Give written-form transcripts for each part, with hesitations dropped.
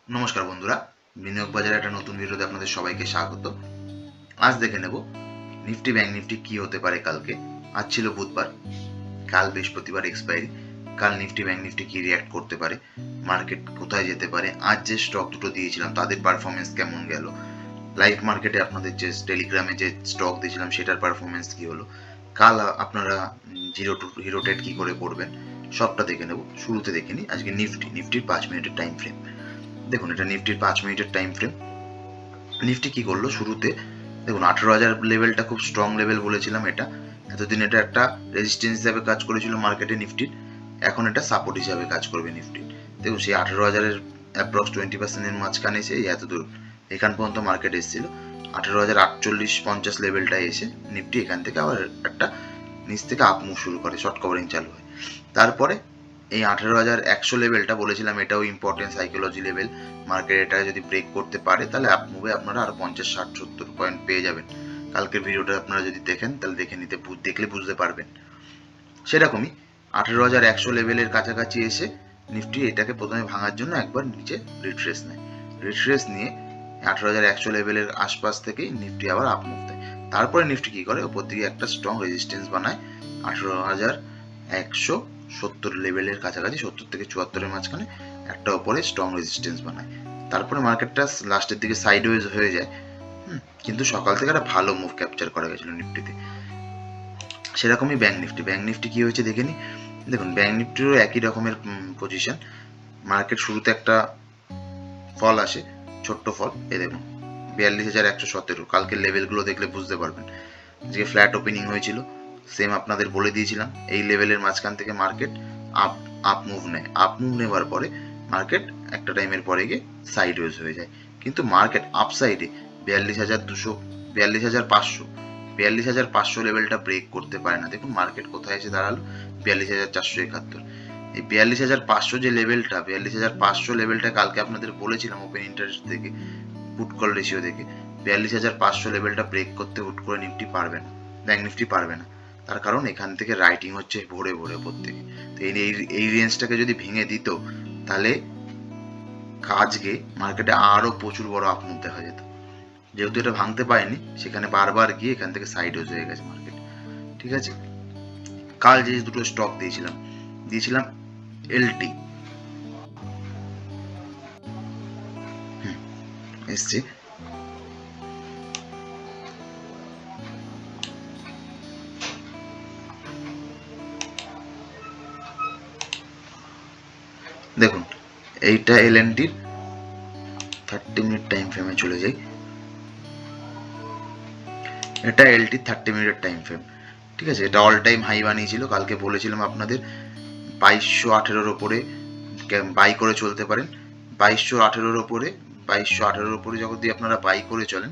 নমস্কার বন্ধুরা, বিনিয়োগ বাজারে একটা নতুন ভিডিওতে আপনাদের সবাইকে স্বাগত। আজ দেখে নেব নিফটি ব্যাংক নিফটি কি হতে পারে কালকে। আজ ছিল বুধবার, কাল বৃহস্পতিবার এক্সপায়ারি। কাল নিফটি ব্যাংক নিফটি কি রিয়াক্ট করতে পারে, মার্কেট কোথায় যেতে পারে, আজ যে স্টক দুটো দিয়েছিলাম তাদের পারফরমেন্স কেমন গেল, লাইভ মার্কেটে আপনাদের যে টেলিগ্রামে যে স্টক দিয়েছিলাম সেটার পারফরমেন্স কি হলো, কাল আপনারা হিরো ট্রেড কি করে করবেন, সবটা দেখে নেব। শুরুতে দেখে নিই আজকে নিফটির 5 মিনিটের টাইম ফ্রেম। দেখুন, এটা নিফটির 5 মিনিটের টাইম ফ্রেম। নিফটি কি করলো শুরুতে, দেখুন 18,000 লেভেলটা খুব স্ট্রং লেভেল বলেছিলাম। এটা এতদিন এটা একটা রেজিস্ট্যান্স হিসাবে কাজ করেছিল মার্কেটে নিফটির, এখন এটা সাপোর্ট হিসাবে কাজ করবে নিফটির। দেখুন, সেই 18,000-এর অ্যাপ্রক্স 20%-এর মাঝখানে এসে এত দূর এখান পর্যন্ত মার্কেট এসেছিল। 18,048-50 লেভেলটায় এসে নিফটি এখান থেকে আবার একটা নিচ থেকে আপ মুভ শুরু করে, শর্ট কভারিং চালু হয়। তারপরে এই 18,100 লেভেলটা বলেছিলাম এটাও ইম্পর্টেন্ট সাইকোলজি লেভেল। মার্কেট এটা যদি ব্রেক করতে পারে তাহলে আপ মুভে আপনারা আরো 50, 60, 70 পয়েন্ট পেয়ে যাবেন। কালকের ভিডিওটা আপনারা যদি দেখেন তাহলে দেখলে বুঝতে পারবেন। সেরকমই 18,100 লেভেলের কাছাকাছি এসে নিফটি এটাকে প্রথমে ভাঙার জন্য একবার নিচে রিট্রেস নেয়। রিট্রেস নিয়ে 18,100 লেভেলের আশপাশ থেকেই নিফটি আবার আপ মুভ দেয়। তারপরে নিফটি কি করে, ওপর দিকে একটা স্ট্রং রেজিস্ট্যান্স বানায় 18,170 লেভেলের কাছাকাছি, 70 থেকে 74-এর মাঝখানে একটা ওপরে স্ট্রং রেজিস্ট্যান্স বানায়। তারপরে মার্কেটটা লাস্টের দিকে সাইডওয়েজ হয়ে যায়, কিন্তু সকাল থেকে একটা ভালো মুভ ক্যাপচার করা গেছিল নিফটিতে। সেরকমই ব্যাংক নিফটি কি হয়েছে দেখে নি। দেখুন, ব্যাংক নিফটিরও একই রকমের পজিশন। মার্কেট শুরুতে একটা ফল আসে, ছোট্ট ফল, এ দেখুন 42,117। কালকের লেভেলগুলো দেখলে বুঝতে পারবেন। আজকে ফ্ল্যাট ওপেনিং হয়েছিল, সেম আপনাদের বলে দিয়েছিলাম এই লেভেলের মাঝখান থেকে মার্কেট আপ আপ মুভ নেয়। আপ মুভ নেওয়ার পরে মার্কেট একটা টাইমের পরে গিয়ে সাইডওয়েজ হয়ে যায়, কিন্তু মার্কেট আপসাইডে 42,200, 42,500, 42,500 লেভেলটা ব্রেক করতে পারে না। দেখুন মার্কেট কোথায় এসে দাঁড়ালো, 42,471। এই 42,500 যে লেভেলটা, 42,500 লেভেলটা কালকে আপনাদের বলেছিলাম ওপেন ইন্টারেস্ট থেকে, পুট কল রেশিও দেখে 42,500 লেভেলটা ব্রেক করতে হুট করে নিফটি পারবে না, ব্যাংক নিফটি পারবে না। তার কারণ এখান থেকে রাইটিং হচ্ছে ভরে ভরে ওপর থেকে। তো এই রেঞ্জটাকে যদি ভেঙে দিত তাহলে আজকে মার্কেটে আরো প্রচুর বড় আপমুভ দেখা যেত। যেহেতু এটা ভাঙতে পারেনি, সেখানে বারবার গিয়ে এখান থেকে সাইড হয়ে গেছে মার্কেট। ঠিক আছে, কাল যে দুটো স্টক দিয়েছিলাম এলটি এসছে। দেখুন, এইটা এলএনটির 30 মিনিট টাইম ফ্রেমে চলে যাই। এটা এলটি 30 মিনিটের টাইম ফ্রেম। ঠিক আছে, এটা অল টাইম হাই বানিয়েছিল। কালকে বলেছিলাম আপনাদের 2218-এর ওপরে বাই করে চলতে পারেন। 2218-এর ওপরে 2218-এর ওপরে যখন দিয়ে আপনারা বাই করে চলেন,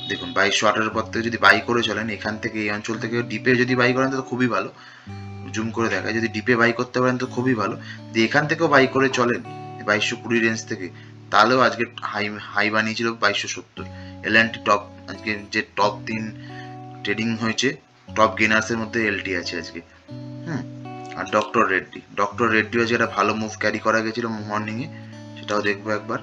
দেখুন 2218-এর পর থেকে যদি বাই করে চলেন, এখান থেকে এই অঞ্চল থেকে ডিপে যদি বাই করেন তো খুবই ভালো। জুম করে দেখায়, যদি ডিপে বাই করতে পারেন তো খুবই ভালো। যদি এখান থেকেও বাই করে চলেন 2220 রেঞ্জ থেকে, তাহলেও আজকে হাই বানিয়েছিল 2270। এলএনটি টপ, আজকে যে টপ 3 ট্রেডিং হয়েছে টপ গেনার্সের মধ্যে এলটি আছে আজকে। আর ডক্টর রেড্ডি আজকে একটা ভালো মুভ ক্যারি করা গেছিল মর্নিং এ, সেটাও দেখবো একবার।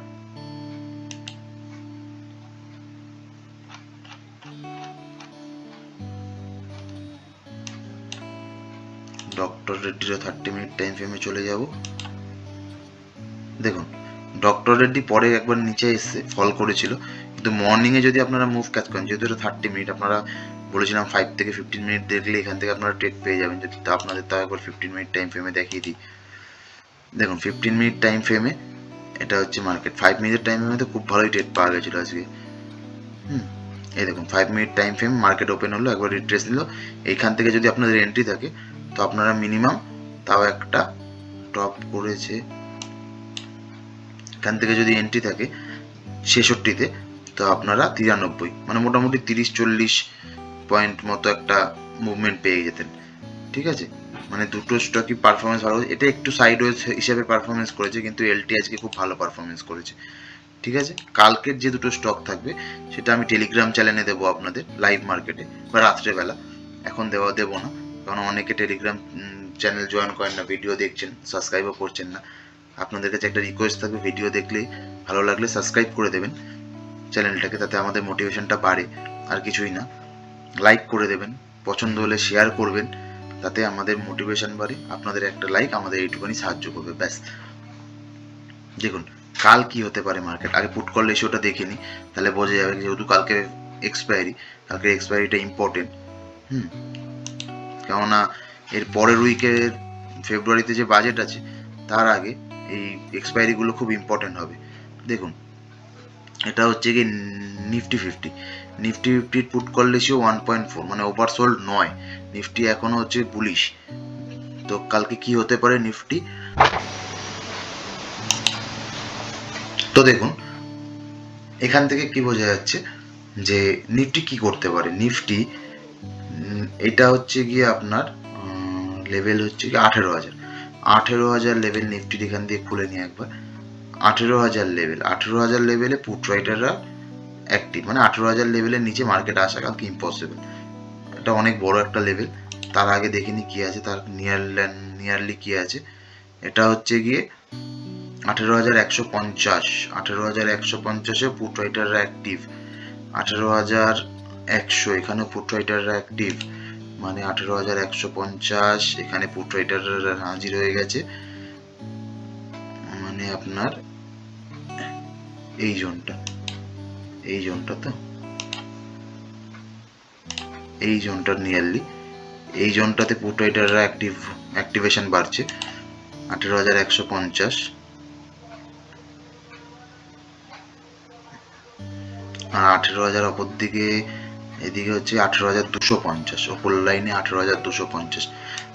ডক্টর রেড্ডির 30 মিনিট টাইম ফ্রেমে চলে যাব। দেখুন, ডক্টর রেড্ডি পরে একবার নিচে এসে ফল করেছিল, কিন্তু মর্নিং এ যদি আপনারা মুভ ক্যাচ করেন, যেহেতু এটা 30 মিনিট, আপনারা বলেছিলাম 5 থেকে 15 মিনিট দেখলে এখান থেকে আপনারা ট্রেড পেয়ে যাবেন। যদি তা আপনাদের তাও একবার 15 মিনিট টাইম ফ্রেমে দেখিয়ে দিই। দেখুন 15 মিনিট টাইম ফ্রেমে এটা হচ্ছে মার্কেট। 5 মিনিটের টাইম ফ্রেমে তো খুব ভালোই ট্রেড পাওয়া গেছিল আজকে। এই দেখুন 5 minute time frame, market open হলো, একবার রিট্রেস নিল। এইখান থেকে যদি আপনাদের এন্ট্রি থাকে তো আপনারা মিনিমাম তাও একটা টপ করেছে, এখান থেকে যদি এন্ট্রি থাকে 66-তে, তো আপনারা 93, মানে মোটামুটি 30-40 পয়েন্ট মতো একটা মুভমেন্ট পেয়ে যেতেন। ঠিক আছে, মানে দুটো স্টকই পারফরমেন্স ভালো। এটা একটু সাইডওয়েজ হিসেবে পারফরমেন্স করেছে, কিন্তু এলটি আজকে খুব ভালো পারফরমেন্স করেছে। ঠিক আছে, কালকের যে দুটো স্টক থাকবে সেটা আমি টেলিগ্রাম চ্যানেলে দেবো আপনাদের লাইভ মার্কেটে বা রাত্রেবেলা। এখন দেবো না, কারণ অনেকে টেলিগ্রাম চ্যানেল জয়েন করেন না, ভিডিও দেখছেন, সাবস্ক্রাইবও করছেন না। আপনাদের কাছে একটা রিকোয়েস্ট থাকবে, ভিডিও দেখলে ভালো লাগলে সাবস্ক্রাইব করে দেবেন চ্যানেলটাকে, তাতে আমাদের মোটিভেশনটা বাড়ে, আর কিছুই না। লাইক করে দেবেন, পছন্দ হলে শেয়ার করবেন, তাতে আমাদের মোটিভেশন বাড়ে। আপনাদের একটা লাইক আমাদের এইটুকুনি সাহায্য করবে, ব্যাস। দেখুন কাল কি হতে পারে মার্কেট, আগে পুট কল রেশিওটা দেখে নিই, তাহলে বোঝা যাবে। যেহেতু কালকে এক্সপায়ারি, কালকে এক্সপায়ারিটা ইম্পর্টেন্ট। কেননা এর পরের উইকের ফেব্রুয়ারিতে যে বাজেট আছে, তার আগে এই এক্সপায়ারিগুলো খুব ইম্পর্টেন্ট হবে। দেখুন এটা হচ্ছে কি নিফটি ফিফটির পুট কল রেশিও 1.4, মানে ওভারসোল্ড নয়, নিফটি এখনো হচ্ছে বুলিশ। তো কালকে কি হতে পারে নিফটি, তো দেখুন এখান থেকে কি বোঝা যাচ্ছে যে নিফটি কি করতে পারে। নিফটি এটা হচ্ছে গিয়ে আপনার লেভেল হচ্ছে কি 18,000 লেভেল। নিফটির এখান দিয়ে খুলে নিয়ে একবার 18,000 লেভেলে পুট রাইটাররা অ্যাক্টিভ, মানে 18,000 লেভেলের নিচে মার্কেট আসা কালকে ইম্পসিবল। এটা অনেক বড় একটা লেভেল। তার আগে দেখিনি কি আছে, তার নিয়ারলি কি আছে। এটা হচ্ছে গিয়ে 18,150, 18,150-এ পুট রাইটাররা অ্যাক্টিভ। 18,100 এখানে পুট রাইটাররা অ্যাক্টিভ, মানে 18,150 এখানে পুট রাইটাররা হাজির হয়ে গেছে। মানে আপনার এই জোনটা তো এই জোনটার নিয়ারলি, এই জোনটাতে পুট রাইটাররা অ্যাক্টিভেশন বাড়ছে। 18,150 আর 18,000 অপর দিকে, এদিকে হচ্ছে 18,250, ওপর লাইনে 18,250।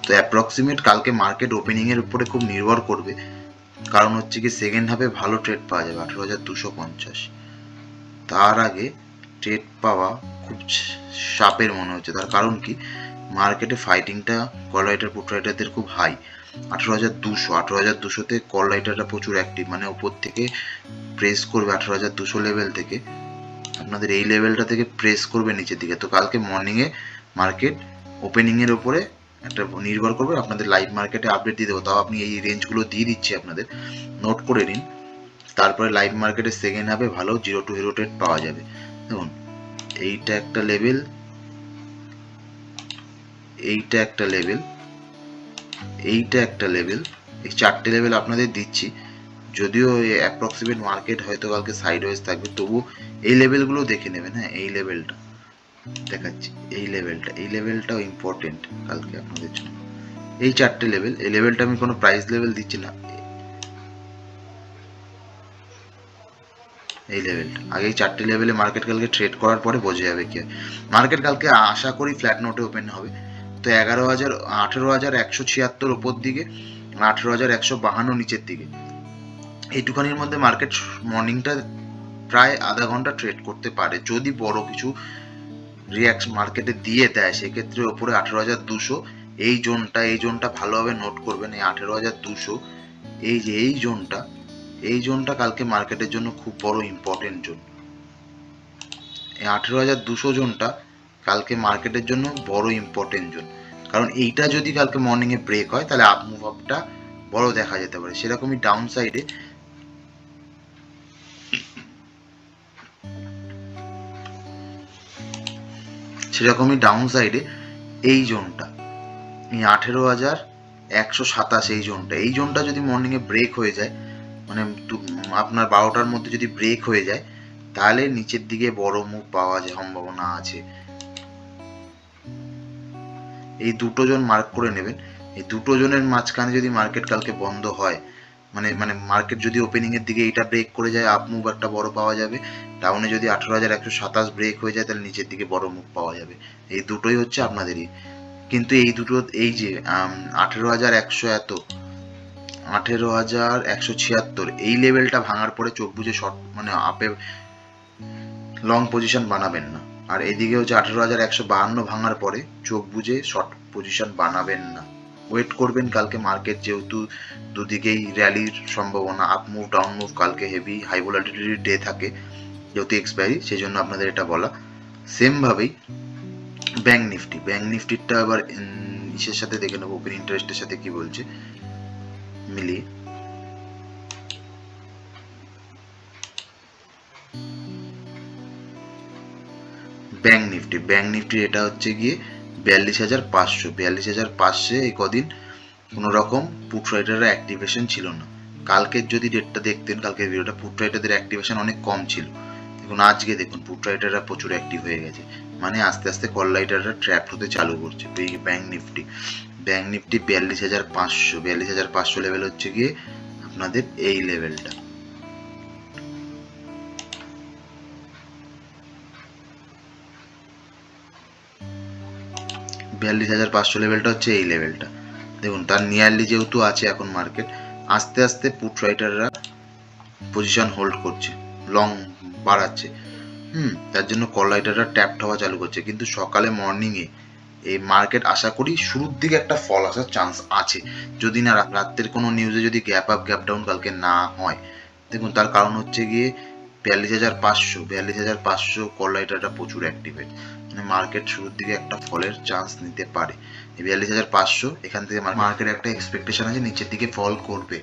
তো অ্যাপ্রক্সিমেট কালকে মার্কেট ওপেনিং এর উপরে খুব নির্ভর করবে, কারণ হচ্ছে কি সেকেন্ড হাফে ভালো ট্রেড পাওয়া যাবে 18,250। তার আগে ট্রেড পাওয়া খুব চাপের মনে হচ্ছে। তার কারণ কি, মার্কেটে ফাইটিংটা কল রাইটার পুট রাইটারদের খুব হাই। 18,200তে কল রাইটাররা প্রচুর অ্যাক্টিভ, মানে ওপর থেকে প্রেস করবে 18,200 লেভেল থেকে, আপনাদের এই লেভেলটা থেকে প্রেস করবে নিচের দিকে। তো কালকে মর্নিংয়ে মার্কেট ওপেনিংয়ের ওপরে একটা নির্ভর করবে। আপনাদের লাইভ মার্কেটে আপডেট দিয়ে দেবো, তাও আপনি এই রেঞ্জগুলো দিয়ে দিচ্ছি, আপনাদের নোট করে নিন। তারপরে লাইভ মার্কেটে সেকেন্ড হাফে ভালো ZeroTRED পাওয়া যাবে। দেখুন এইটা একটা লেভেল, এইটা একটা লেভেল, এইটা একটা লেভেল, এই চারটে লেভেল আপনাদের দিচ্ছি। যদিও অ্যাপ্রক্সিমেট মার্কেট হয়তো কালকে সাইডওয়েজ থাকবে, তবু এই লেভেলগুলো দেখে নেবেন। হ্যাঁ, এই লেভেলটা দেখাচ্ছি, এই লেভেলটাও ইম্পর্টেন্ট কালকে আপনাদের জন্য। এই চারটে লেভেল, এই লেভেলটা আমি কোনো প্রাইস লেভেল দিচ্ছি না, এই লেভেলটা আগে এই চারটে লেভেলে মার্কেট কালকে ট্রেড করার পরে বোঝা যাবে কি মার্কেট কালকে। আশা করি ফ্ল্যাট নোটে ওপেন হবে। তো 18,176 ওপর দিকে, 18,152 নিচের দিকে, এইটুখানির মধ্যে মার্কেট মর্নিংটা প্রায় আধা ঘন্টা ট্রেড করতে পারে। যদি বড় কিছু রিয়াক্ট মার্কেটে দিয়ে দেয়, সেক্ষেত্রে ওপরে 18,200 এই জোনটা ভালোভাবে নোট করবেন। এই 18,200 এই যে এই জোনটা কালকে মার্কেটের জন্য খুব বড় ইম্পর্টেন্ট জোন। এই 18,200 জোনটা কালকে মার্কেটের জন্য বড় ইম্পর্টেন্ট জোন, কারণ এইটা যদি কালকে মর্নিংয়ে ব্রেক হয়, তাহলে আপ মুভ আপটা বড় দেখা যেতে পারে। সেরকমই ডাউন সাইডে এই জোনটা, এই 18,127 এই জোনটা যদি মর্নিংয়ে ব্রেক হয়ে যায়, মানে আপনার 12টার মধ্যে যদি ব্রেক হয়ে যায়, তাহলে নিচের দিকে বড় মুভ পাওয়া যায়, সম্ভাবনা আছে। এই দুটো জোন মার্ক করে নেবেন। এই দুটো জোনের মাঝখানে যদি মার্কেট কালকে বন্ধ হয়, মানে মার্কেট যদি ওপেনিং এর দিকে এইটা ব্রেক করে যায়, আপ মুভ একটা বড় পাওয়া যাবে। ডাউনে যদি 18,127 ব্রেক হয়ে যায়, তাহলে নিচের দিকে বড় মুভ পাওয়া যাবে। এই দুটোই হচ্ছে আপনাদেরই। কিন্তু এই দুটো, এই যে 18,176 এই লেভেলটা ভাঙার পরে চোখ বুঝে শর্ট, মানে আপে লং পজিশন বানাবেন না। আর এদিকে হচ্ছে 18,152 ভাঙার পরে চোখ বুঝে শর্ট পজিশন বানাবেন না। ওয়েট করবেন কালকে মার্কেট, যেহেতু দুদিকেই র্যালির সম্ভাবনা, আপ মুভ ডাউন মুভ, কালকে হেভি হাই ভোলাটিলিটি ডে থাকে যেহেতু এক্সপায়ারি, সেই জন্য আপনাদের এটা বলা। সেমভাবেই ব্যাংক নিফটিটা আবার ইসের সাথে দেখে নেবো, ওপেন ইন্টারেস্টের সাথে কি বলছে মিলিয়ে। ব্যাংক নিফটি এটা হচ্ছে গিয়ে 42,500। 42,500 এই কদিন কোনো রকম পুট রাইটাররা অ্যাক্টিভেশন ছিল না। কালকের যদি ডেটটা দেখতেন, কালকের ভিডিওটা, পুট রাইটারদের অ্যাক্টিভেশন অনেক কম ছিল। দেখুন আজকে দেখুন পুট রাইটাররা প্রচুর অ্যাক্টিভ হয়ে গেছে, মানে আস্তে আস্তে কল রাইটাররা ট্র্যাপ হতে চালু করছে। Bank Nifty 42,500। 42,500 লেভেল হচ্ছে গিয়ে আপনাদের এই লেভেলটা। লেভেলটা হচ্ছে এই লেভেলটা। দেখুন তার নিয়ারলি যেহেতু আছে এখন মার্কেট, আস্তে আস্তে পুট রাইটাররা পজিশন হোল্ড করছে, লং বাড়াচ্ছে। তার জন্য কল রাইটাররা ট্যাপড হওয়া চালু করছে। কিন্তু সকালে মর্নিংয়ে এই মার্কেট আশা করি শুরুর দিকে একটা ফল আসার চান্স আছে, যদি না রাত্রের কোনো নিউজে যদি গ্যাপ আপ গ্যাপ ডাউন কালকে না হয়। দেখুন তার কারণ হচ্ছে গিয়ে 42,500 কল রাইটাররা প্রচুর অ্যাক্টিভেট, মানে মার্কেট শুরুর দিকে একটা ফলের চান্স নিতে পারে। এই 42,500 এখান থেকে মার্কেট একটা এক্সপেকটেশন আছে নিচের দিকে ফল করবে।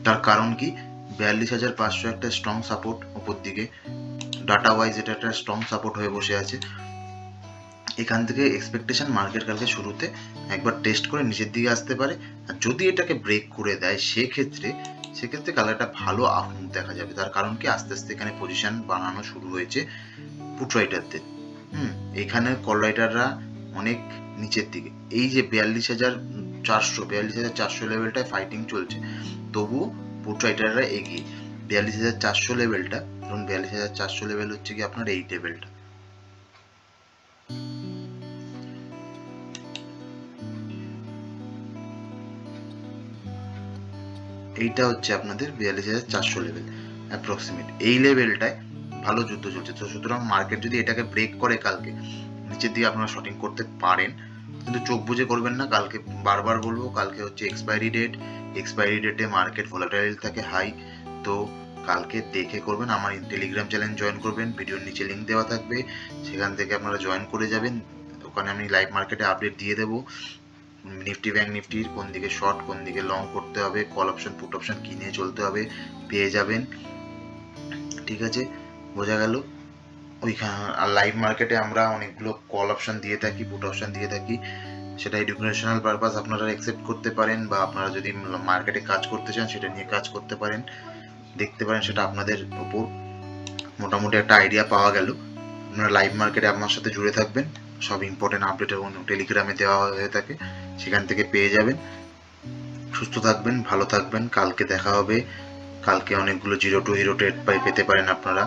তার কারণ কি, 42,500 একটা স্ট্রং সাপোর্ট ওপর দিকে, ডাটা ওয়াইজ এটা একটা স্ট্রং সাপোর্ট হয়ে বসে আছে। এখান থেকে এক্সপেকটেশন মার্কেট কালকে শুরুতে একবার টেস্ট করে নিচের দিকে আসতে পারে। আর যদি এটাকে ব্রেক করে দেয় সেক্ষেত্রে কালকে একটা ভালো আপমুভ দেখা যাবে। তার কারণ কি, আস্তে আস্তে এখানে পজিশন বানানো শুরু হয়েছে পুট রাইটারদের। এখানে কল রাইটাররা অনেক নিচের দিকে, এই যে 42,400 লেভেলটায় ফাইটিং চলছে, তবুও পুট রাইটাররা এগিয়ে। 42,400 লেভেলটা, ধরুন 42,400 লেভেল হচ্ছে কি আপনার এই লেভেলটা। এইটা হচ্ছে আপনাদের 42,400 লেভেল অ্যাপ্রক্সিমেট। এই লেভেলটায় ভালো যুদ্ধ চলছে। তো সুতরাং মার্কেট যদি এটাকে ব্রেক করে কালকে, নিচের দিকে আপনারা শর্টিং করতে পারেন, কিন্তু চোখ বুঝে করবেন না। কালকে বারবার বলবো, কালকে হচ্ছে এক্সপায়ারি ডেটে মার্কেট ভোলাটাইল থাকে হাই, তো কালকে দেখে করবেন। আমার টেলিগ্রাম চ্যানেল জয়েন করবেন, ভিডিওর নিচে লিঙ্ক দেওয়া থাকবে, সেখান থেকে আপনারা জয়েন করে যাবেন। ওখানে আমি লাইভ মার্কেটে আপডেট দিয়ে দেবো, নিফটি ব্যাংক নিফটির কোন দিকে শর্ট কোন দিকে লং করতে হবে, কল অপশন পুট অপশন কি নিয়ে চলতে হবে পেয়ে যাবেন। ঠিক আছে, বোঝা গেল। ওইখানে আর লাইভ মার্কেটে আমরা অনেকগুলো কল অপশন দিয়ে থাকি, পুট অপশন দিয়ে থাকি, সেটা এডুকেশনাল পারপাস আপনারা অ্যাকসেপ্ট করতে পারেন, বা আপনারা যদি মার্কেটে কাজ করতে চান সেটা নিয়ে কাজ করতে পারেন, দেখতে পারেন, সেটা আপনাদের উপর। মোটামুটি একটা আইডিয়া পাওয়া গেল। আপনারা লাইভ মার্কেটে আমার সাথে জুড়ে থাকবেন, সব ইম্পর্টেন্ট আপডেট এবং টেলিগ্রামে দেওয়া হয়ে থাকে, সেখান থেকে পেয়ে যাবেন। সুস্থ থাকবেন, ভালো থাকবেন, কালকে দেখা হবে। কালকে অনেকগুলো জিরো টু হিরো ট্রেড পেতে পারেন আপনারা।